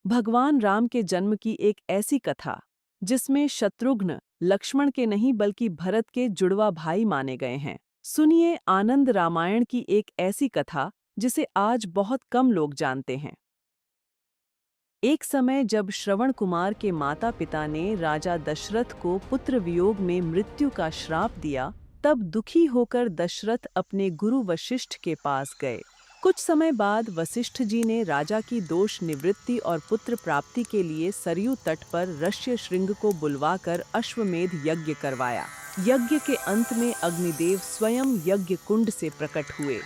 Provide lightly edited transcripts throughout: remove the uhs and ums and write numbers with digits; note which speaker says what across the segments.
Speaker 1: भगवान राम के जन्म की एक ऐसी कथा जिसमें शत्रुघ्न लक्ष्मण के नहीं बल्कि भरत के जुड़वा भाई माने गए हैं। सुनिए आनंद रामायण की एक ऐसी कथा जिसे आज बहुत कम लोग जानते हैं। एक समय जब श्रवण कुमार के माता पिता ने राजा दशरथ को पुत्र वियोग में मृत्यु का श्राप दिया, तब दुखी होकर दशरथ अपने गुरु वशिष्ठ के पास गए। कुछ समय बाद वशिष्ठ जी ने राजा की दोष निवृत्ति और पुत्र प्राप्ति के लिए सरयू तट पर ऋष्यशृंग को बुलवाकर अश्वमेध यज्ञ करवाया। यज्ञ के अंत में अग्निदेव स्वयं यज्ञ कुंड से प्रकट हुए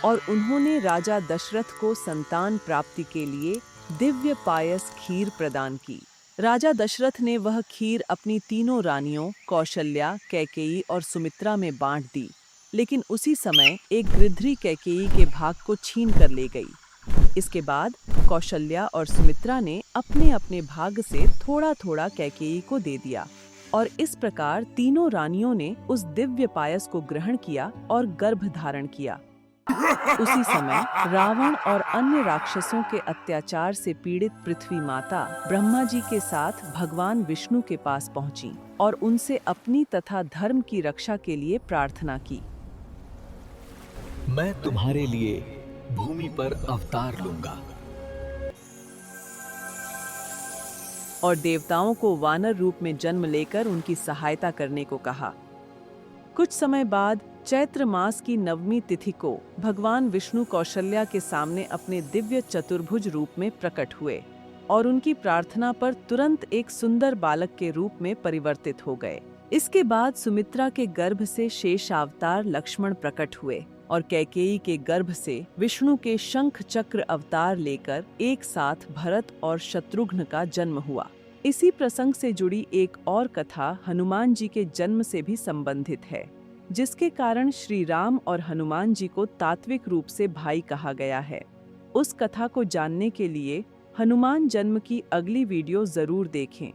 Speaker 1: और उन्होंने राजा दशरथ को संतान प्राप्ति के लिए दिव्य पायस खीर प्रदान की। राजा दशरथ ने वह खीर अपनी तीनों रानियों कौशल्या, कैकेयी और सुमित्रा में बांट दी, लेकिन उसी समय एक गृध्री कैकेयी के भाग को छीन कर ले गई। इसके बाद कौशल्या और सुमित्रा ने अपने अपने भाग से थोड़ा थोड़ा कैकेयी को दे दिया और इस प्रकार तीनों रानियों ने उस दिव्य पायस को ग्रहण किया और गर्भ धारण किया। उसी समय रावण और अन्य राक्षसों के अत्याचार से पीड़ित पृथ्वी माता ब्रह्मा जी के साथ भगवान विष्णु के पास पहुंची और उनसे अपनी तथा धर्म की रक्षा के लिए प्रार्थना की।
Speaker 2: मैं तुम्हारे लिए भूमि पर अवतार लूंगा।
Speaker 1: और देवताओं को वानर रूप में जन्म लेकर उनकी सहायता करने को कहा। कुछ समय बाद चैत्र मास की नवमी तिथि को भगवान विष्णु कौशल्या के सामने अपने दिव्य चतुर्भुज रूप में प्रकट हुए और उनकी प्रार्थना पर तुरंत एक सुंदर बालक के रूप में परिवर्तित हो गए। इसके बाद सुमित्रा के गर्भ से शेषावतार लक्ष्मण प्रकट हुए और कैकेयी के गर्भ से विष्णु के शंख चक्र अवतार लेकर एक साथ भरत और शत्रुघ्न का जन्म हुआ। इसी प्रसंग से जुड़ी एक और कथा हनुमान जी के जन्म से भी संबंधित है, जिसके कारण श्री राम और हनुमान जी को तात्विक रूप से भाई कहा गया है। उस कथा को जानने के लिए हनुमान जन्म की अगली वीडियो जरूर देखें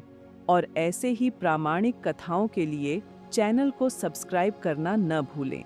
Speaker 1: और ऐसे ही प्रामाणिक कथाओं के लिए चैनल को सब्सक्राइब करना न भूलें।